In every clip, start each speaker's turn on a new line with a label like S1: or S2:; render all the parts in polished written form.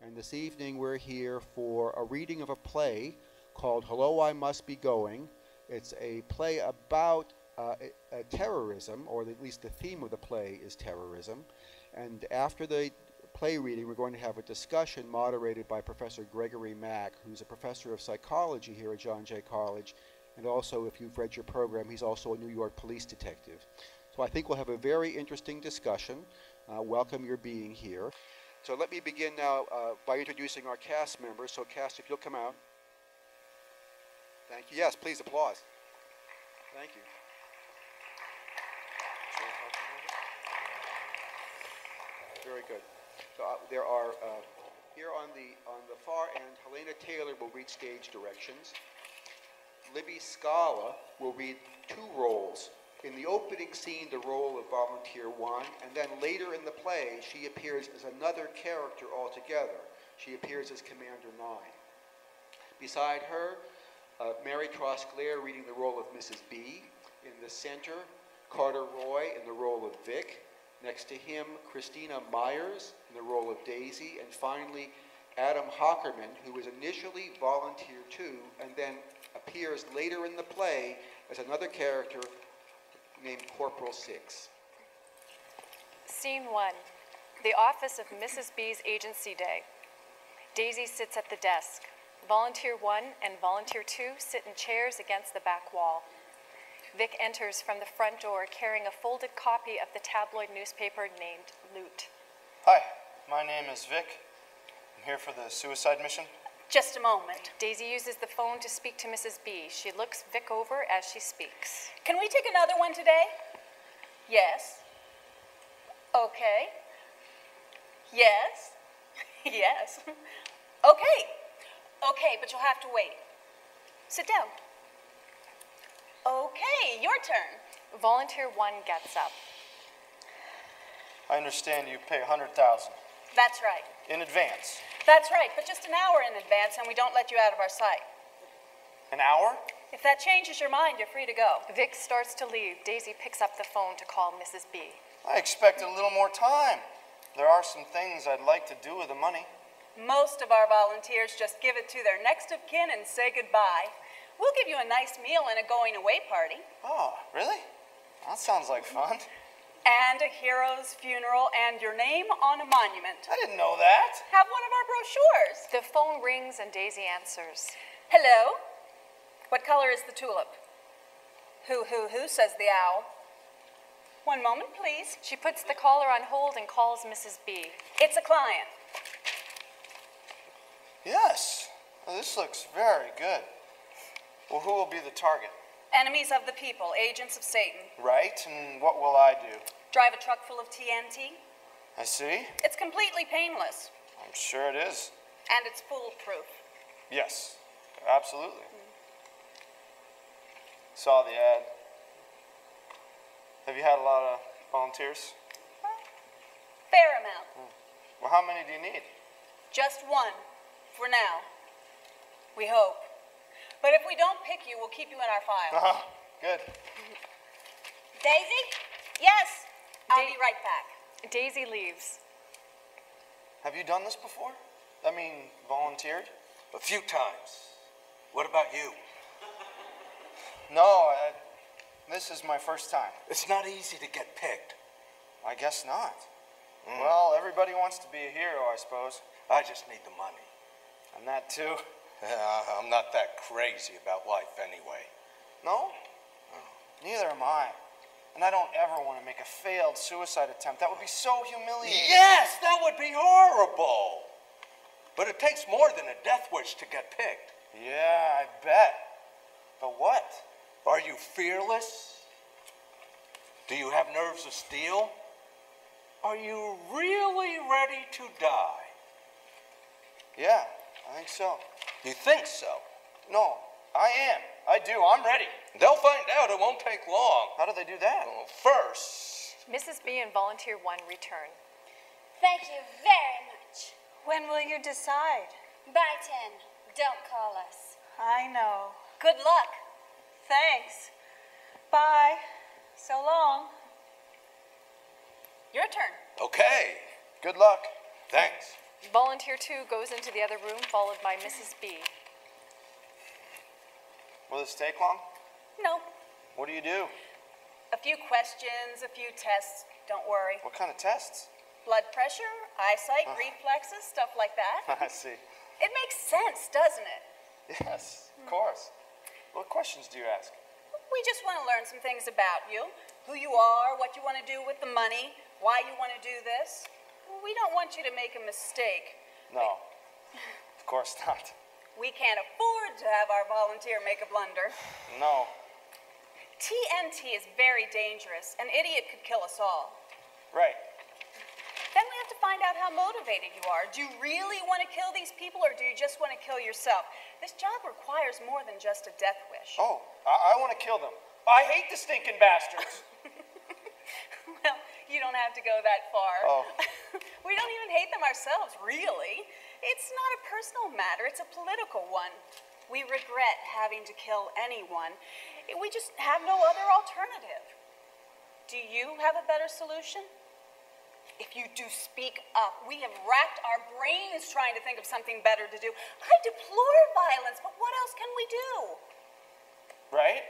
S1: And this evening we're here for a reading of a play called Hello, I Must Be Going. It's a play about terrorism, or at least the theme of the play is terrorism. And after the play reading, we're going to have a discussion moderated by Professor Gregory Mack, who's a professor of psychology here at John Jay College. And also, if you've read your program, he's also a New York police detective. So I think we'll have a very interesting discussion. Welcome your being here. So let me begin now by introducing our cast members. So cast, if you'll come out. Thank you. Yes, please, applause. Thank you. Very good. So there are, here on the far end, Helene Taylor will read stage directions. Libby Skala will read two roles. In the opening scene, the role of Volunteer 1, and then later in the play, she appears as another character altogether. She appears as Commander 9. Beside her, Mary Trosclair reading the role of Mrs. B. In the center, Carter Roy in the role of Vic. Next to him, Christina Myers in the role of Daisy. And finally, Adam Hocherman, who was initially Volunteer 2 and then appears later in the play as another character named Corporal 6.
S2: Scene 1, the office of Mrs. B's agency day. Daisy sits at the desk. Volunteer 1 and Volunteer 2 sit in chairs against the back wall. Vic enters from the front door carrying a folded copy of the tabloid newspaper named Loot.
S3: Hi, my name is Vic. I'm here for the suicide mission.
S4: Just a moment.
S2: Daisy uses the phone to speak to Mrs. B. She looks Vic over as she speaks.
S4: Can we take another one today? Yes. Okay. Yes. Yes. Okay. Okay, but you'll have to wait. Sit down. Okay, your turn.
S2: Volunteer 1 gets up.
S3: I understand you pay $100,000
S4: That's right.
S3: in advance.
S4: That's right, but just an hour in advance and we don't let you out of our sight.
S3: An hour?
S4: If that changes your mind, you're free to go.
S2: Vic starts to leave. Daisy picks up the phone to call Mrs. B.
S3: I expected a little more time. There are some things I'd like to do with the money.
S4: Most of our volunteers just give it to their next of kin and say goodbye. We'll give you a nice meal and a going-away party.
S3: Oh, really? That sounds like fun.
S4: And a hero's funeral and your name on a monument.
S3: I didn't know that.
S4: Have one of our brochures.
S2: The phone rings and Daisy answers.
S4: Hello? What color is the tulip? Who, says the owl. One moment, please.
S2: She puts the caller on hold and calls Mrs. B.
S4: It's a client.
S3: Yes. Well, this looks very good. Well, who will be the target?
S4: Enemies of the people, agents of Satan.
S3: Right, and what will I do?
S4: Drive a truck full of TNT.
S3: I see.
S4: It's completely painless.
S3: I'm sure it is.
S4: And it's foolproof.
S3: Yes, absolutely. Saw the ad. Have you had a lot of volunteers?
S4: Fair amount.
S3: Well, how many do you need?
S4: Just one, for now. We hope. But if we don't pick you, we'll keep you in our file.
S3: Good.
S4: Daisy? Yes. I'll be right back.
S2: Daisy leaves.
S3: Have you done this before? I mean, volunteered?
S5: A few times. What about you?
S3: No, this is my first time.
S5: It's not easy to get picked.
S3: I guess not. Well, everybody wants to be a hero, I suppose.
S5: I just need the money.
S3: And that too.
S5: I'm not that crazy about life anyway.
S3: No? Neither am I. And I don't ever want to make a failed suicide attempt. That would be so humiliating.
S5: Yes, that would be horrible. But it takes more than a death wish to get picked.
S3: Yeah, I bet. But what?
S5: Are you fearless? Do you have nerves of steel? Are you really ready to die?
S3: Yeah, I think so.
S5: You think so?
S3: No, I am. I do. I'm ready.
S5: They'll find out. It won't take long.
S3: How do they do that?
S5: Well, first...
S2: Mrs. B and Volunteer 1 return.
S6: Thank you very much.
S4: When will you decide?
S6: By 10. Don't call us.
S4: I know. Good luck. Thanks. Bye. So long. Your turn.
S5: Okay.
S3: Good luck.
S5: Thanks.
S2: Volunteer 2 goes into the other room, followed by Mrs. B.
S3: Will this take long?
S4: No,
S3: What do you do?
S4: a few questions, a few tests, don't worry.
S3: What kind of tests?
S4: Blood pressure, eyesight, reflexes, stuff like that.
S3: I see.
S4: It makes sense, doesn't it?
S3: Yes, of course. What questions do you ask?
S4: We just want to learn some things about you, who you are, what you want to do with the money, why you want to do this. We don't want you to make a mistake.
S3: No, of course not.
S4: We can't afford to have our volunteer make a blunder.
S3: No.
S4: TNT is very dangerous. An idiot could kill us all.
S3: Right.
S4: Then we have to find out how motivated you are. Do you really want to kill these people, or do you just want to kill yourself? This job requires more than just a death wish.
S3: Oh, I want to kill them. I hate the stinking bastards.
S4: Well, you don't have to go that far.
S3: Oh.
S4: We don't even hate them ourselves, really. It's not a personal matter, it's a political one. We regret having to kill anyone. We just have no other alternative. Do you have a better solution? If you do speak up, we have racked our brains trying to think of something better to do. I deplore violence, but what else can we do?
S3: Right?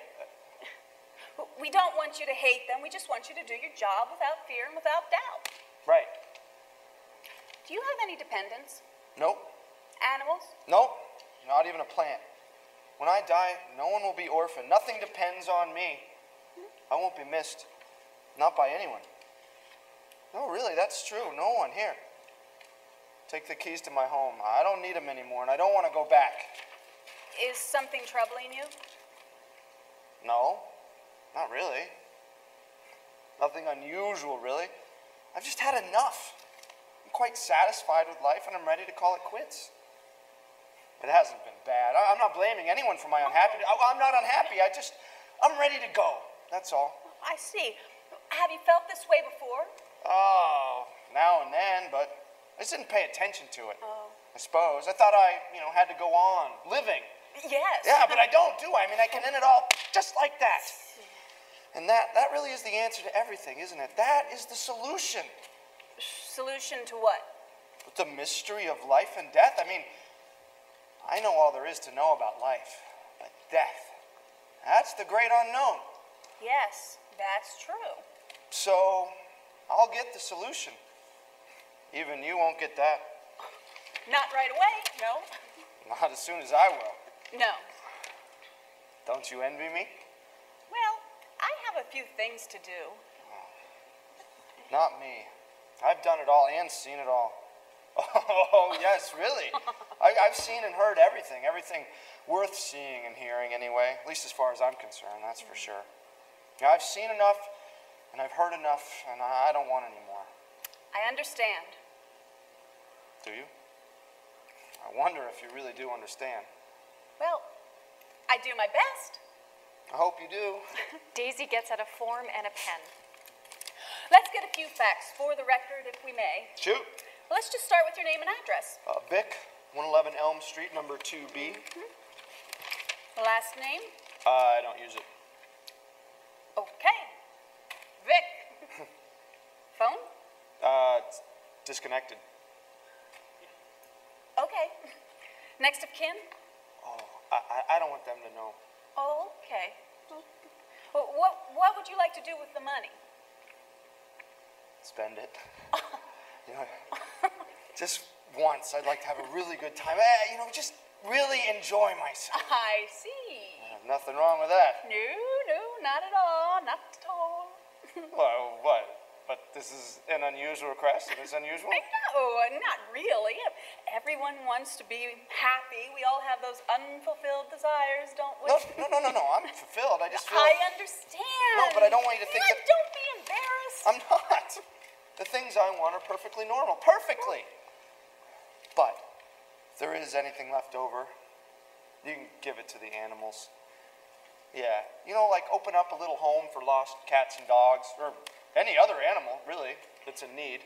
S4: We don't want you to hate them. We just want you to do your job without fear and without doubt.
S3: Right.
S4: Do you have any dependents?
S3: Nope.
S4: Animals?
S3: Nope. Not even a plant. When I die, no one will be orphaned. Nothing depends on me. I won't be missed. Not by anyone. No, really, that's true. No one. Here. Take the keys to my home. I don't need them anymore, and I don't want to go back.
S4: Is something troubling you?
S3: No, not really. Nothing unusual, really. I've just had enough. I'm quite satisfied with life, and I'm ready to call it quits. It hasn't been bad. I'm not blaming anyone for my unhappiness. I'm not unhappy. I'm ready to go. That's all.
S4: I see. Have you felt this way before?
S3: Oh, now and then, but I just didn't pay attention to it.
S4: Oh.
S3: I suppose. I thought I, had to go on living.
S4: Yes.
S3: Yeah, but I don't, do I? I mean, I can end it all just like that. And that really is the answer to everything, isn't it? That is the solution.
S4: Solution to what?
S3: The mystery of life and death. I mean, I know all there is to know about life, but death, that's the great unknown.
S4: Yes, that's true.
S3: So, I'll get the solution. Even you won't get that.
S4: Not right away, no.
S3: Not as soon as I will.
S4: No.
S3: Don't you envy me?
S4: Well, I have a few things to do.
S3: Not me. I've done it all and seen it all. Oh, yes, really. I've seen and heard everything worth seeing and hearing anyway, at least as far as I'm concerned, that's for sure. Now, I've seen enough and I've heard enough, and I don't want any more.
S4: I understand.
S3: Do you? I wonder if you really do understand.
S4: Well, I do my best.
S3: I hope you do.
S2: Daisy gets out a form and a pen.
S4: Let's get a few facts for the record, if we may.
S3: Shoot.
S4: Well, let's just start with your name and address.
S3: Vic, 111 Elm Street, number 2B.
S4: Last name?
S3: I don't use it.
S4: Okay. Vic. Phone?
S3: It's disconnected.
S4: Okay. Next of kin?
S3: Oh, I don't want them to know.
S4: Oh, okay. Well, what would you like to do with the money?
S3: Spend it. Just once, I'd like to have a really good time. Just really enjoy myself.
S4: I see.
S3: Nothing wrong with that.
S4: No, not at all. Not at all.
S3: Well, what? But this is an unusual request, and it's unusual?
S4: No, not really. Everyone wants to be happy. We all have those unfulfilled desires, don't we?
S3: No. I'm fulfilled. I just feel...
S4: I understand.
S3: No, but I don't want you to think that...
S4: Don't be embarrassed.
S3: I'm not. The things I want are perfectly normal. Perfectly. But if there is anything left over, you can give it to the animals. Yeah. Like open up a little home for lost cats and dogs, or any other animal, really, that's in need.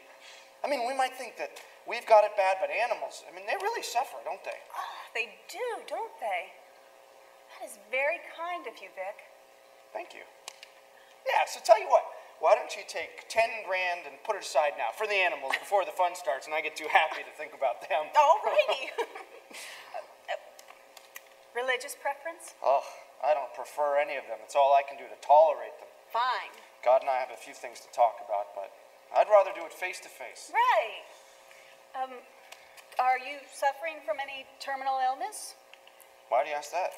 S3: I mean, we might think that we've got it bad, but animals, they really suffer, don't they?
S4: They do, don't they? That is very kind of you, Vic.
S3: Thank you. Yeah, so tell you what, why don't you take 10 grand and put it aside now for the animals before the fun starts and I get too happy to think about them.
S4: All righty. Religious preference?
S3: Oh, I don't prefer any of them. It's all I can do to tolerate them.
S4: Fine.
S3: God and I have a few things to talk about, but I'd rather do it face to face.
S4: Right. Are you suffering from any terminal illness?
S3: Why do you ask that?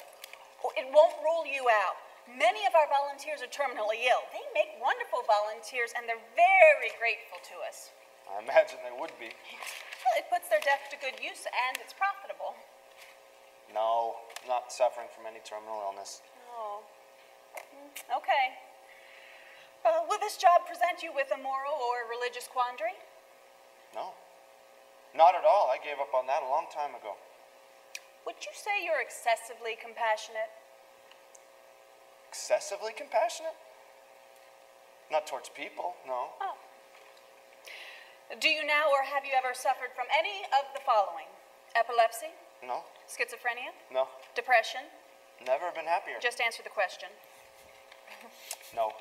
S4: Oh, it won't rule you out. Many of our volunteers are terminally ill. They make wonderful volunteers, and they're very grateful to us.
S3: I imagine they would be.
S4: Well, it puts their death to good use, and it's profitable.
S3: No, not suffering from any terminal illness.
S4: Oh. Okay. Will this job present you with a moral or religious quandary?
S3: No, not at all. I gave up on that a long time ago.
S4: Would you say you're excessively compassionate?
S3: Excessively compassionate? Not towards people, no.
S4: Oh. Do you now or have you ever suffered from any of the following? Epilepsy?
S3: No,
S4: Schizophrenia?
S3: no.
S4: Depression?
S3: Never been happier.
S4: Just answer the question.
S3: No.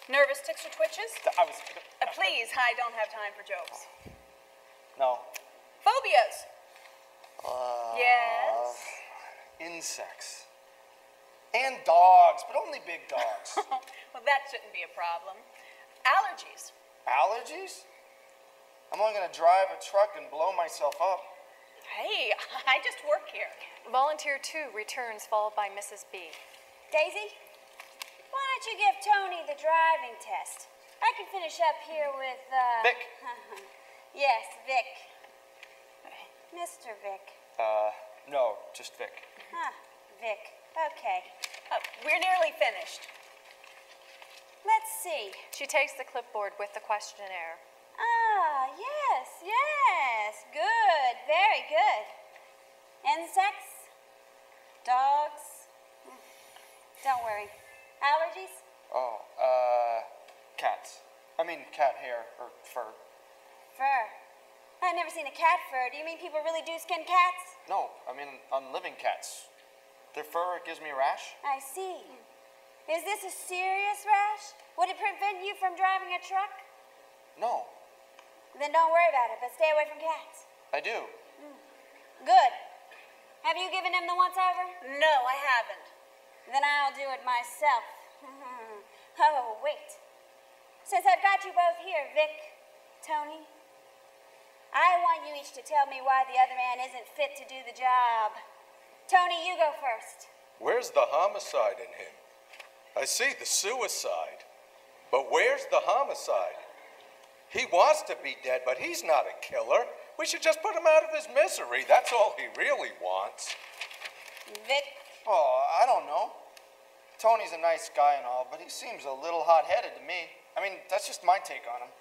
S4: Nervous tics or twitches?
S3: I was...
S4: Please, I don't have time for jokes.
S3: No.
S4: Phobias? Yes?
S3: Insects. And dogs, but only big dogs.
S4: Well, that shouldn't be a problem. Allergies?
S3: Allergies? I'm only going to drive a truck and blow myself up.
S4: Hey, I just work here.
S2: Volunteer 2 returns, followed by Mrs. B.
S6: Daisy, why don't you give Tony the driving test? I can finish up here with,
S3: Vic.
S6: Yes, Vic. Mr. Vic.
S3: No, just Vic.
S6: Huh, Vic. Okay.
S4: We're nearly finished.
S6: Let's see.
S2: She takes the clipboard with the questionnaire.
S6: Ah, yes, yes. Good, very good. Insects? Dogs? Don't worry. Allergies?
S3: Oh, cats. I mean cat hair or fur.
S6: Fur. I've never seen a cat fur. Do you mean people really do skin cats?
S3: No, I mean on living cats. Their fur, it gives me a rash.
S6: I see. Is this a serious rash? Would it prevent you from driving a truck?
S3: No,
S6: Then don't worry about it, but stay away from cats.
S3: I do.
S6: Good. Have you given him the once-over?
S4: No, I haven't.
S6: Then I'll do it myself. Oh, wait. Since I've got you both here, Vic, Tony, I want you each to tell me why the other man isn't fit to do the job. Tony, you go first.
S5: Where's the homicide in him? I see the suicide, but where's the homicide? He wants to be dead, but he's not a killer. We should just put him out of his misery. That's all he really wants.
S6: Vic,
S3: Oh, I don't know. Tony's a nice guy and all, but he seems a little hot-headed to me. I mean, that's just my take on him.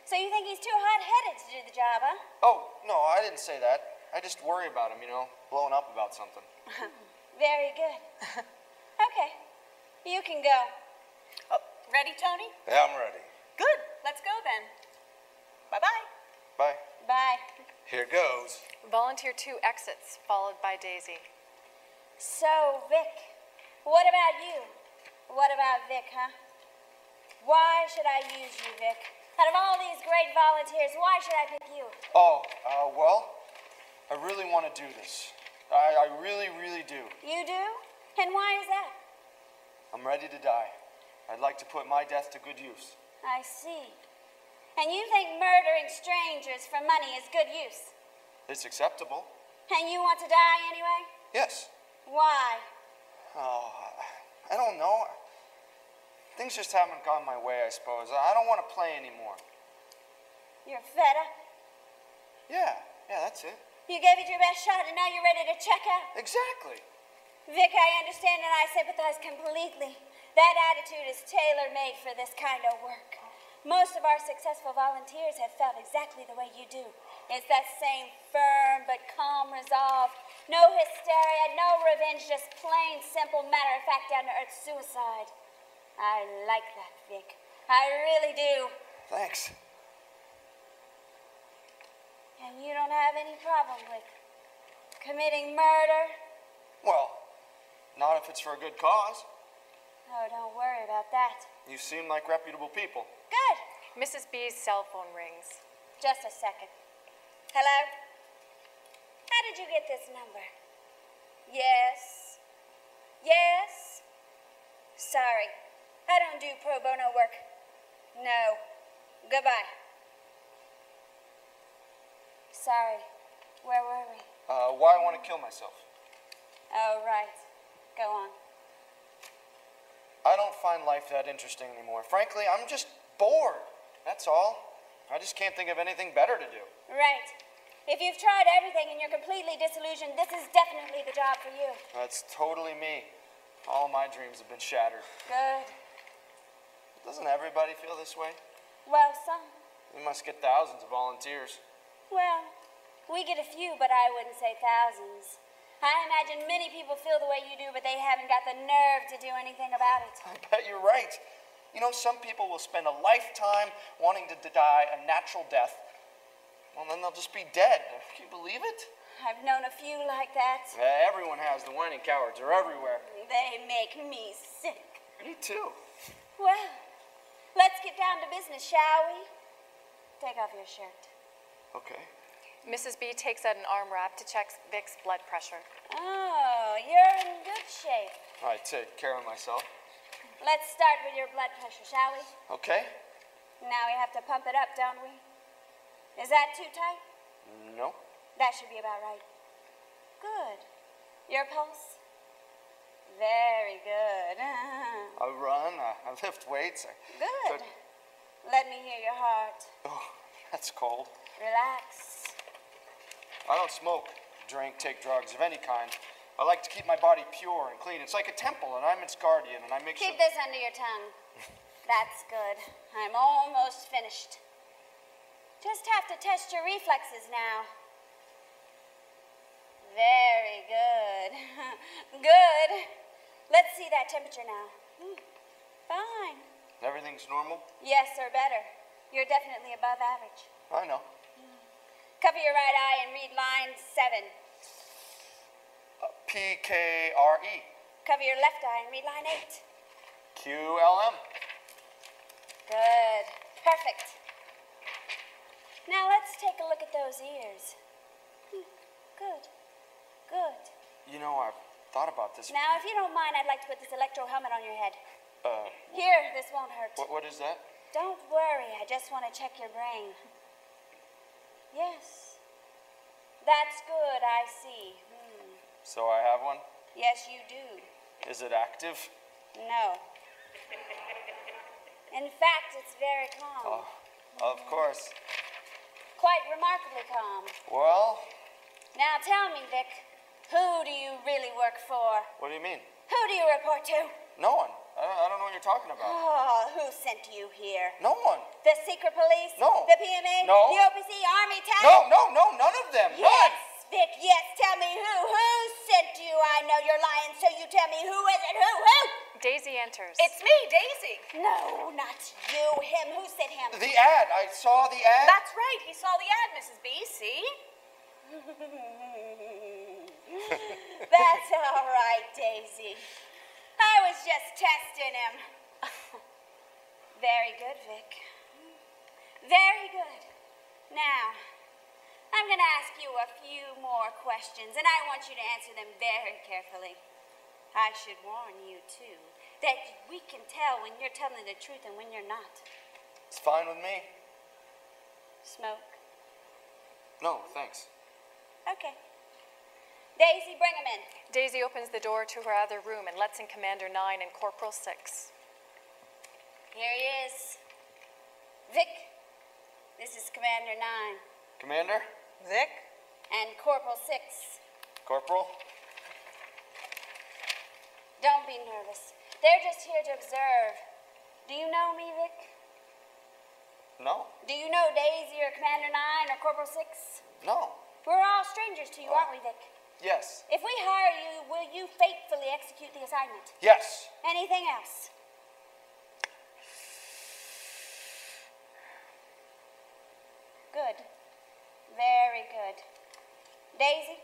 S6: so you think he's too hot-headed to do the job, huh?
S3: Oh, no, I didn't say that. I just worry about him, blowing up about something.
S6: Very good. Okay, you can go.
S4: Oh, ready, Tony?
S5: Yeah, I'm ready.
S4: Good. Let's go then. Bye-bye.
S3: Bye.
S6: Bye.
S5: Here goes.
S2: Volunteer 2 exits, followed by Daisy.
S6: So, Vic, what about you? What about Vic, huh? Why should I use you, Vic? Out of all these great volunteers, why should I pick you?
S3: Oh, well, I really want to do this. I really, really do.
S6: You do? And why is that?
S3: I'm ready to die. I'd like to put my death to good use.
S6: I see. And you think murdering strangers for money is good use?
S3: It's acceptable.
S6: And you want to die anyway?
S3: Yes.
S6: Why?
S3: Oh, I don't know. Things just haven't gone my way, I suppose. I don't want to play anymore.
S6: You're fed up?
S3: Yeah, that's it.
S6: You gave it your best shot and now you're ready to check out?
S3: Exactly.
S6: Vic, I understand and I sympathize completely. That attitude is tailor-made for this kind of work. Most of our successful volunteers have felt exactly the way you do. It's that same firm but calm resolve. No hysteria, no revenge, just plain, simple, matter-of-fact, down-to-earth suicide. I like that, Vic. I really do.
S3: Thanks.
S6: And you don't have any problem with committing murder?
S3: Well, not if it's for a good cause.
S6: Oh, don't worry about that.
S3: You seem like reputable people.
S6: Good.
S2: Mrs. B's cell phone rings.
S6: Just a second. Hello? How did you get this number? Yes. Yes? Sorry. I don't do pro bono work. No. Goodbye. Sorry. Where were we?
S3: Why I want to kill myself.
S6: Oh, right. Go on.
S3: I don't find life that interesting anymore. Frankly, I'm just bored. That's all. I just can't think of anything better to do.
S6: Right. If you've tried everything and you're completely disillusioned, this is definitely the job for you.
S3: That's totally me. All my dreams have been shattered.
S6: Good.
S3: Doesn't everybody feel this way?
S6: Well, some.
S3: We must get thousands of volunteers.
S6: Well, we get a few, but I wouldn't say thousands. I imagine many people feel the way you do, but they haven't got the nerve to do anything about it.
S3: I bet you're right. You know, some people will spend a lifetime wanting to die a natural death. Well, then they'll just be dead. Can you believe it?
S6: I've known a few like that.
S3: Everyone has. The whining cowards are everywhere.
S6: They make me sick.
S3: Me too.
S6: Well, let's get down to business, shall we? Take off your shirt.
S3: Okay.
S2: Mrs. B takes out an arm wrap to check Vic's blood pressure.
S6: Oh, you're in good shape.
S3: I take care of myself.
S6: Let's start with your blood pressure, shall we?
S3: Okay.
S6: Now we have to pump it up, don't we? Is that too tight?
S3: No.
S6: That should be about right. Good. Your pulse? Very good.
S3: I run, I lift weights.
S6: Good. Let me hear your heart.
S3: Oh, that's cold.
S6: Relax.
S3: I don't smoke, drink, take drugs of any kind. I like to keep my body pure and clean. It's like a temple, and I'm its guardian, and I make sure...
S6: Keep this under your tongue. That's good. I'm almost finished. Just have to test your reflexes now. Very good. Good. Let's see that temperature now. Fine.
S3: Everything's normal?
S6: Yes, or better. You're definitely above average.
S3: I know.
S6: Cover your right eye and read line 7.
S3: P-K-R-E.
S6: Cover your left eye and read line 8.
S3: Q-L-M.
S6: Good. Perfect. Now let's take a look at those ears. Good. Good.
S3: You know, I've thought about this.
S6: Now, if you don't mind, I'd like to put this electro helmet on your head.
S3: Uh,
S6: Here, this won't hurt.
S3: what is that?
S6: Don't worry, I just want to check your brain. Yes. That's good, I see.
S3: So I have one?
S6: Yes, you do.
S3: Is it active?
S6: No. In fact, it's very calm.
S3: Oh, of course.
S6: Quite remarkably calm.
S3: Well,
S6: Now tell me, Vic, who do you really work for?
S3: what do you mean?
S6: Who do you report to?
S3: No one. I don't know what you're talking about.
S6: Oh, who sent you here?
S3: No one.
S6: The secret police?
S3: No.
S6: The PMA?
S3: No.
S6: The OPC? Army? TAC?
S3: No, none of them.
S6: Yes,
S3: None.
S6: Vic, yes. Tell me who. Who sent you? I know you're lying, so you tell me who is it? Who?
S2: Daisy enters.
S4: It's me, Daisy.
S6: No, not you. Him. Who sent him?
S3: The ad. I saw the ad.
S4: That's right. He saw the ad, Mrs. B. See?
S6: That's all right, Daisy. I was just testing him. Very good, Vic. Very good. Now, I'm going to ask you a few more questions, and I want you to answer them very carefully. I should warn you, too, that we can tell when you're telling the truth and when you're not.
S3: It's fine with me.
S6: Smoke?
S3: No, thanks.
S6: Okay. Daisy, bring him in.
S2: Daisy opens the door to her other room and lets in Commander 9 and Corporal 6.
S6: Here he is. Vic, this is Commander 9.
S3: Commander?
S4: Vic?
S6: And Corporal 6.
S3: Corporal?
S6: Don't be nervous. They're just here to observe. Do you know me, Vic?
S3: No.
S6: Do you know Daisy or Commander 9 or Corporal 6?
S3: No.
S6: We're all strangers to you, aren't we, Vic?
S3: Yes.
S6: If we hire you, will you faithfully execute the assignment?
S3: Yes.
S6: Anything else? Good. Very good. Daisy,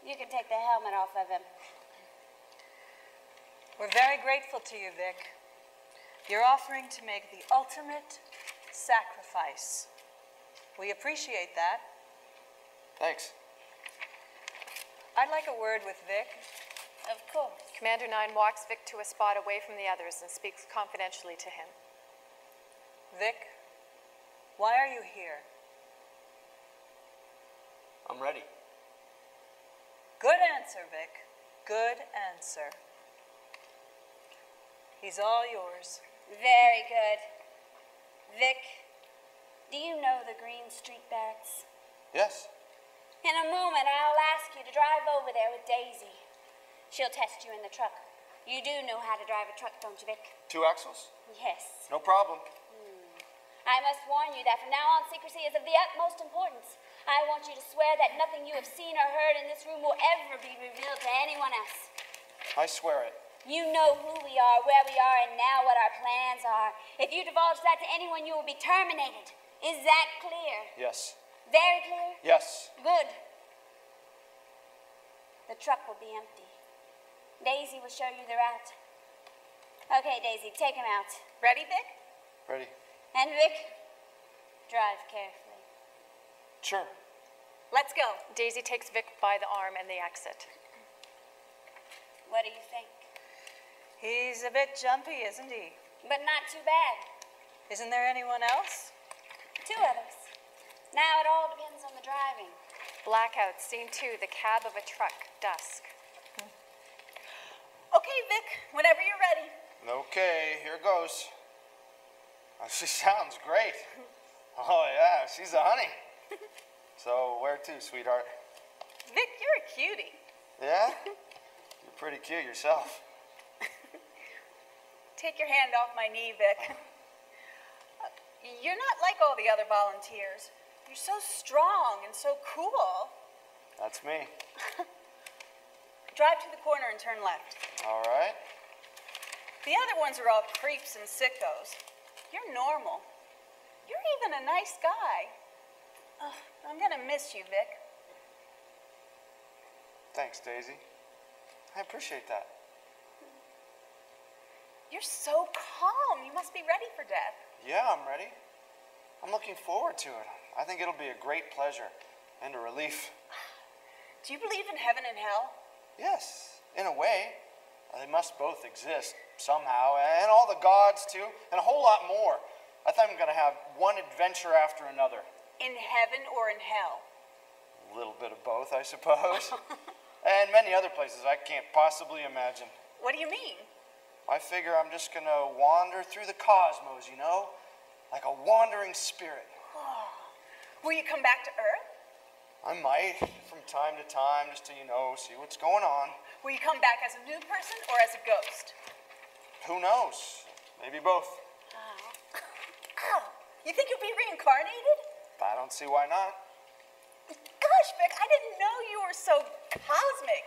S6: you can take the helmet off of him.
S4: We're very grateful to you, Vic. You're offering to make the ultimate sacrifice. We appreciate that.
S3: Thanks.
S4: I'd like a word with Vic.
S6: Of course.
S2: Commander 9 walks Vic to a spot away from the others and speaks confidentially to him.
S4: Vic, why are you here?
S3: I'm ready.
S4: Good answer, Vic. Good answer. He's all yours.
S6: Very good. Vic, do you know the Green Street Barracks?
S3: Yes.
S6: In a moment, I'll ask you to drive over there with Daisy. She'll test you in the truck. You do know how to drive a truck, don't you, Vic?
S3: 2 axles?
S6: Yes.
S3: No problem.
S6: I must warn you that from now on, secrecy is of the utmost importance. I want you to swear that nothing you have seen or heard in this room will ever be revealed to anyone else.
S3: I swear it.
S6: You know who we are, where we are, and now what our plans are. If you divulge that to anyone, you will be terminated. Is that clear?
S3: Yes.
S6: Very clear?
S3: Yes.
S6: Good. The truck will be empty. Daisy will show you the route. Okay, Daisy, take him out.
S4: Ready, Vic?
S3: Ready?
S6: And Vic, drive carefully.
S3: Sure.
S4: Let's go.
S2: Daisy takes Vic by the arm and they exit.
S6: What do you think?
S4: He's a bit jumpy, isn't he?
S6: But not too bad.
S4: Isn't there anyone else?
S6: 2 others. Now it all depends on the driving.
S2: Blackout, scene 2, the cab of a truck, dusk.
S4: Okay, Vic, whenever you're ready.
S3: Okay, here goes. Oh, she sounds great. Oh, yeah, she's a honey. So, where to, sweetheart?
S4: Vic, you're a cutie.
S3: Yeah? You're pretty cute yourself.
S4: Take your hand off my knee, Vic. You're not like all the other volunteers. You're so strong and so cool.
S3: That's me.
S4: Drive to the corner and turn left.
S3: All right.
S4: The other ones are all creeps and sickos. You're normal. You're even a nice guy. Oh, I'm gonna miss you, Vic.
S3: Thanks, Daisy. I appreciate that.
S4: You're so calm. You must be ready for death.
S3: Yeah, I'm ready. I'm looking forward to it. I think it'll be a great pleasure and a relief.
S4: Do you believe in heaven and hell?
S3: Yes, in a way. They must both exist somehow, and all the gods too, and a whole lot more. I think I'm going to have one adventure after another.
S4: In heaven or in hell?
S3: A little bit of both, I suppose. And many other places I can't possibly imagine.
S4: What do you mean?
S3: I figure I'm just going to wander through the cosmos, you know? Like a wandering spirit.
S4: Will you come back to Earth?
S3: I might, from time to time, just to, see what's going on.
S4: Will you come back as a new person or as a ghost?
S3: Who knows? Maybe both.
S4: Oh. You think you'll be reincarnated?
S3: I don't see why not.
S4: Gosh, Vic, I didn't know you were so cosmic.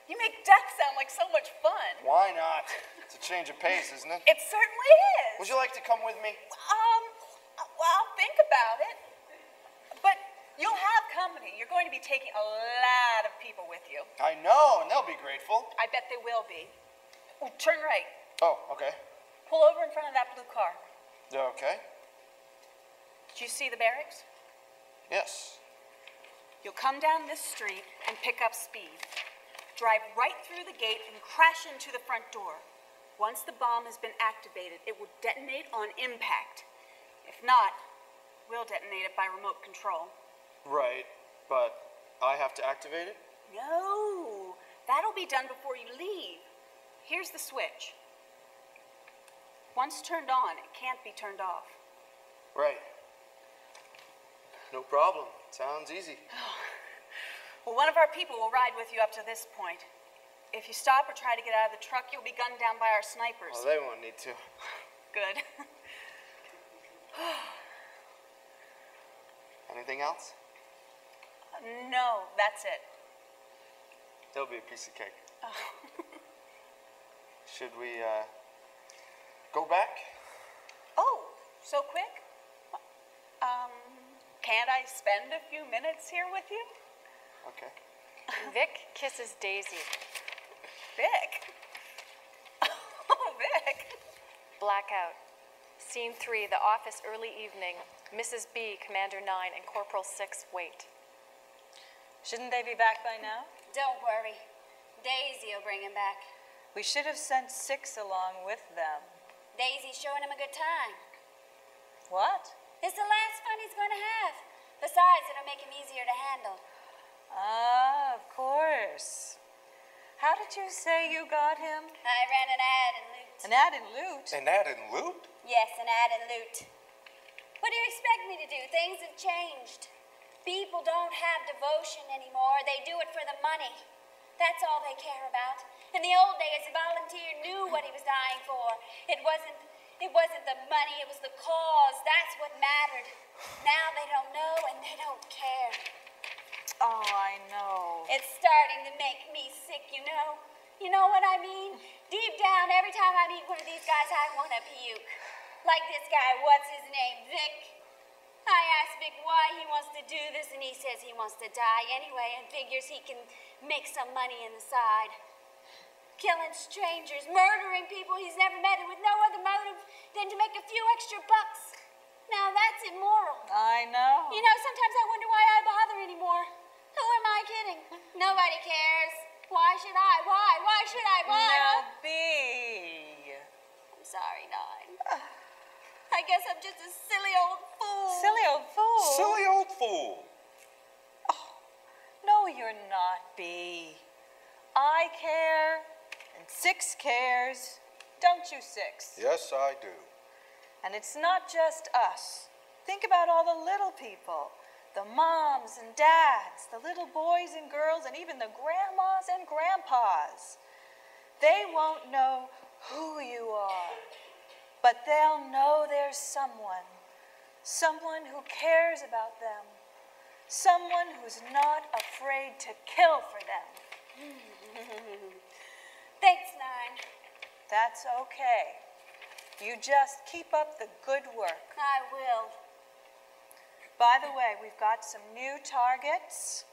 S4: You make death sound like so much fun.
S3: Why not? It's a change of pace, isn't it?
S4: It certainly is.
S3: Would you like to come with me?
S4: Well, I'll think about it. But you'll have company. You're going to be taking a lot of people with you.
S3: I know, and they'll be grateful.
S4: I bet they will be. Oh, turn right.
S3: Oh, okay.
S4: Pull over in front of that blue car.
S3: Okay.
S4: Did you see the barracks?
S3: Yes.
S4: You'll come down this street and pick up speed. Drive right through the gate and crash into the front door. Once the bomb has been activated, it will detonate on impact. If not, we'll detonate it by remote control.
S3: Right, but I have to activate it?
S4: No, that'll be done before you leave. Here's the switch. Once turned on, it can't be turned off.
S3: Right. No problem. Sounds easy.
S4: Well, one of our people will ride with you up to this point. If you stop or try to get out of the truck, you'll be gunned down by our snipers.
S3: Oh, they won't need to.
S4: Good.
S3: Anything else?
S4: No, that's it.
S3: There'll be a piece of cake. Should we, go back?
S4: Oh, so quick? Can't I spend a few minutes here with you?
S3: Okay.
S2: Vic kisses Daisy.
S4: Vic?
S2: Blackout. Scene 3, the office, early evening. Mrs. B, Commander 9, and Corporal 6 wait.
S7: Shouldn't they be back by now?
S6: Don't worry. Daisy will bring him back.
S7: We should have sent 6 along with them.
S6: Daisy's showing him a good time.
S7: What?
S6: It's the last fun he's going to have. Besides, it'll make him easier to handle.
S7: Ah, of course. How did you say you got him?
S6: I ran an ad in Loot.
S7: An ad in Loot?
S5: An ad in loot?
S6: Yes, an ad in Loot. What do you expect me to do? Things have changed. People don't have devotion anymore. They do it for the money. That's all they care about. In the old days, a volunteer knew what he was dying for. It wasn't the money, it was the cause. That's what mattered. Now they don't know and they don't care.
S7: Oh, I know.
S6: It's starting to make me sick, you know. You know what I mean? Deep down, every time I meet one of these guys, I want to puke. Like this guy, what's his name, Vic? I asked Vic why he wants to do this, and he says he wants to die anyway and figures he can make some money on the side. Killing strangers, murdering people he's never met, and with no other motive than to make a few extra bucks. Now that's immoral.
S7: I know.
S6: You know, sometimes I wonder why I bother anymore. Who am I kidding? Nobody cares. Why should I? Why? Why should I? Why?
S7: Now, B.
S6: I'm sorry, Nine. I guess I'm just a silly old fool.
S7: Silly old fool.
S5: Silly old fool.
S7: No, you're not, B. I care, and 6 cares. Don't you, 6?
S5: Yes, I do.
S7: And it's not just us. Think about all the little people. The moms and dads, the little boys and girls, and even the grandmas and grandpas. They won't know who you are, but they'll know there's someone who cares about them, someone who's not afraid to kill for them.
S6: Thanks, Nine.
S7: That's okay. You just keep up the good work.
S6: I will.
S7: By the way, we've got some new targets.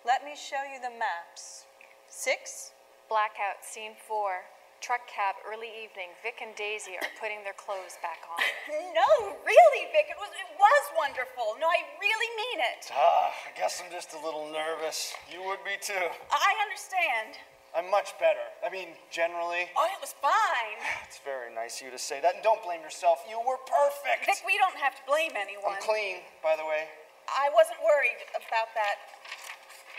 S7: Let me show you the maps. 6?
S2: Blackout, scene 4. Truck cab, early evening. Vic and Daisy are putting their clothes back on.
S4: No, really, Vic, it was wonderful. No, I really mean it.
S3: I guess I'm just a little nervous. You would be too.
S4: I understand.
S3: I'm much better. I mean, generally.
S4: Oh, it was fine.
S3: It's very nice of you to say that. And don't blame yourself. You were perfect.
S4: Vic, we don't have to blame anyone.
S3: I'm clean, by the way.
S4: I wasn't worried about that.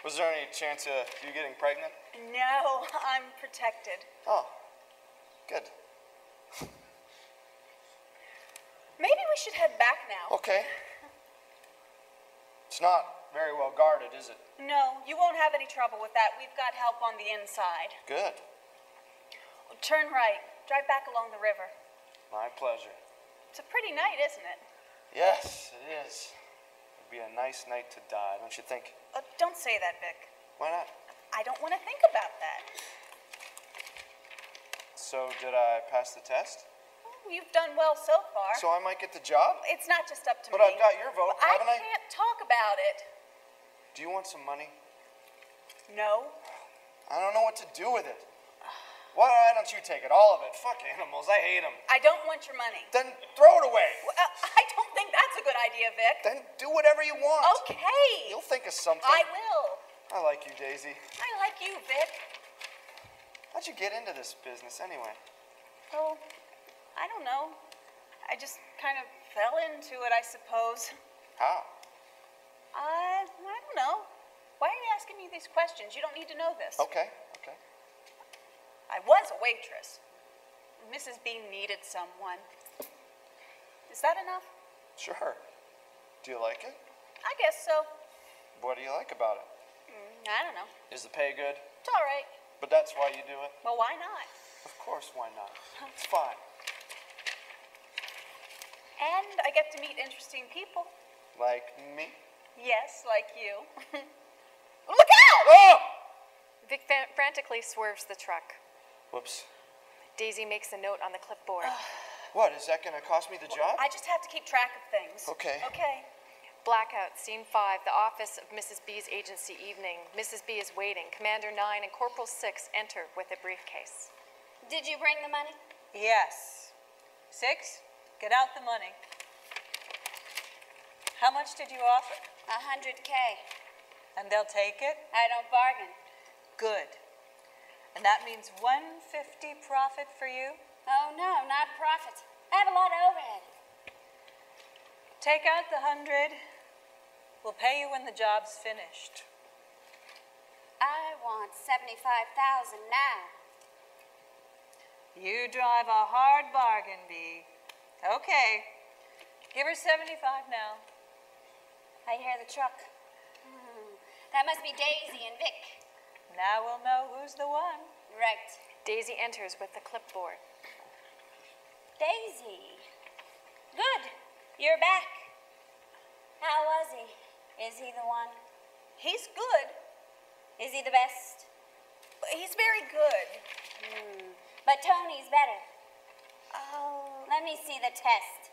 S3: Was there any chance of you getting pregnant?
S4: No, I'm protected.
S3: Oh, good.
S4: Maybe we should head back now.
S3: Okay. It's not very well guarded, is it?
S4: No, you won't have any trouble with that. We've got help on the inside.
S3: Good.
S4: Turn right. Drive back along the river.
S3: My pleasure.
S4: It's a pretty night, isn't it?
S3: Yes, it is. It'd be a nice night to die, don't you think?
S4: Don't say that, Vic.
S3: Why not?
S4: I don't want to think about that.
S3: So, did I pass the test?
S4: You've done well so far.
S3: So I might get the job?
S4: It's not just up to
S3: But
S4: me.
S3: I've got your vote, haven't I?
S4: can't talk about it.
S3: Do you want some money?
S4: No.
S3: I don't know what to do with it. Why don't you take it? All of it. Fuck animals. I hate them.
S4: I don't want your money.
S3: Then throw it away.
S4: Well, I don't think that's a good idea, Vic.
S3: Then do whatever you want.
S4: Okay.
S3: You'll think of something.
S4: I will.
S3: I like you, Daisy.
S4: I like you, Vic.
S3: How'd you get into this business anyway?
S4: Oh, I don't know. I just kind of fell into it, I suppose.
S3: How?
S4: I don't know. Why are you asking me these questions? You don't need to know this.
S3: Okay.
S4: I was a waitress. Mrs. B needed someone. Is that enough?
S3: Sure. Do you like it?
S4: I guess so.
S3: What do you like about it?
S4: I don't know.
S3: Is the pay good?
S4: It's all right.
S3: But that's why you do it?
S4: Well, why not?
S3: Of course, why not? It's fine.
S4: And I get to meet interesting people.
S3: Like me?
S4: Yes, like you. Look out!
S3: Oh!
S2: Vic frantically swerves the truck.
S3: Whoops.
S2: Daisy makes a note on the clipboard.
S3: What, is that going to cost me the job?
S4: I just have to keep track of things.
S3: Okay.
S4: Okay.
S2: Blackout, scene 5, the office of Mrs. B's agency evening. Mrs. B is waiting. Commander 9 and Corporal 6 enter with a briefcase.
S6: Did you bring the money?
S7: Yes. 6, get out the money. How much did you offer?
S6: 100K.
S7: And they'll take it?
S6: I don't bargain.
S7: Good. And that means 150 profit for you?
S6: Oh, no, not profit. I have a lot of overhead.
S7: Take out the 100. We'll pay you when the job's finished.
S6: I want 75,000 now.
S7: You drive a hard bargain, Bee. Okay. Give her 75 now.
S6: I hear the truck. That must be Daisy and Vic.
S7: Now we'll know who's the one.
S6: Right.
S2: Daisy enters with the clipboard.
S6: Daisy. Good. You're back. How was he? Is he the one?
S4: He's good.
S6: Is he the best?
S4: He's very good.
S6: But Tony's better.
S4: Oh.
S6: Let me see the test.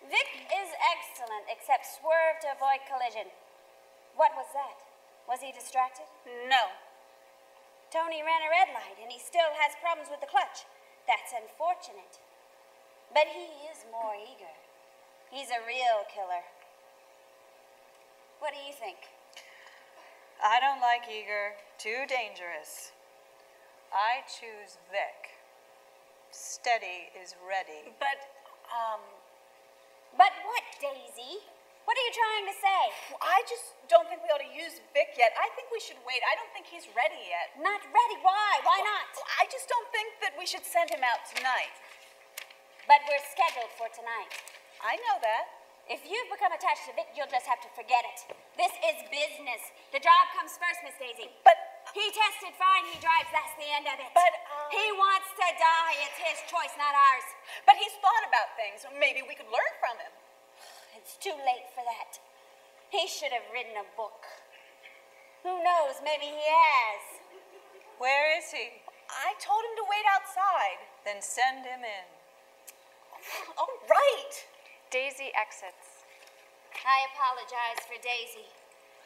S6: Vic is excellent, except swerve to avoid collision. What was that? Was he distracted?
S4: No.
S6: Tony ran a red light, and he still has problems with the clutch. That's unfortunate. But he is more eager. He's a real killer. What do you think?
S7: I don't like Eager. Too dangerous. I choose Vic. Steady is ready.
S4: But,
S6: But what, Daisy? What are you trying to say?
S4: I just don't think we ought to use Vic yet. I think we should wait. I don't think he's ready yet.
S6: Not ready? Why? Why not?
S4: I just don't think that we should send him out tonight.
S6: But we're scheduled for tonight.
S4: I know that.
S6: If you've become attached to Vic, you'll just have to forget it. This is business. The job comes first, Miss Daisy.
S4: But,
S6: he tested fine, he drives, that's the end of it.
S4: But,
S6: he wants to die, it's his choice, not ours.
S4: but he's thought about things. Maybe we could learn from him.
S6: It's too late for that. He should have written a book. Who knows, maybe he has.
S7: Where is he?
S4: I told him to wait outside.
S7: Then send him in.
S4: Oh, right.
S2: Daisy exits.
S6: I apologize for Daisy.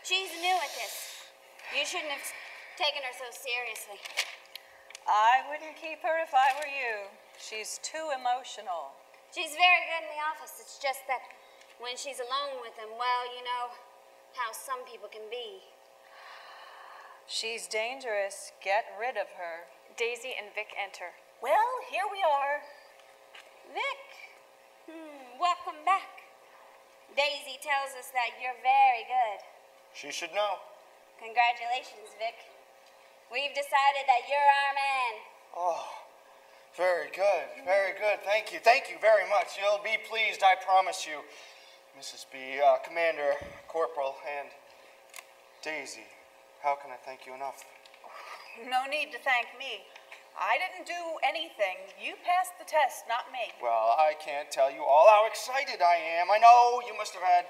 S6: She's new at this. You shouldn't have taken her so seriously.
S7: I wouldn't keep her if I were you. She's too emotional.
S6: She's very good in the office. It's just that when she's alone with him, well, you know how some people can be.
S7: She's dangerous. Get rid of her.
S2: Daisy and Vic enter.
S4: Well, here we are.
S6: Vic, welcome back. Daisy tells us that you're very good.
S3: She should know.
S6: Congratulations, Vic. We've decided that you're our man.
S3: Oh, very good, very good. Thank you very much. You'll be pleased, I promise you. Mrs. B, Commander, Corporal, and Daisy. How can I thank you enough?
S4: No need to thank me. I didn't do anything. You passed the test, not me.
S3: Well, I can't tell you all how excited I am. I know you must have had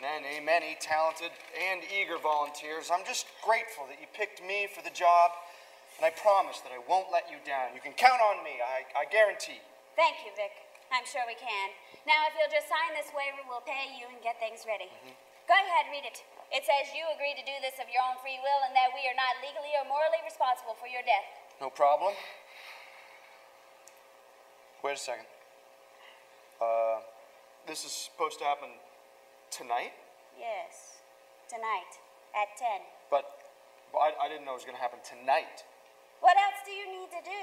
S3: many talented and eager volunteers. I'm just grateful that you picked me for the job, and I promise that I won't let you down. You can count on me, I guarantee.
S6: Thank you, Vic. I'm sure we can. Now, if you'll just sign this waiver, we'll pay you and get things ready. Go ahead, read it. It says you agree to do this of your own free will and that we are not legally or morally responsible for your death.
S3: No problem. Wait a second. This is supposed to happen tonight?
S6: Yes, tonight at 10.
S3: But I didn't know it was going to happen tonight.
S6: What else do you need to do?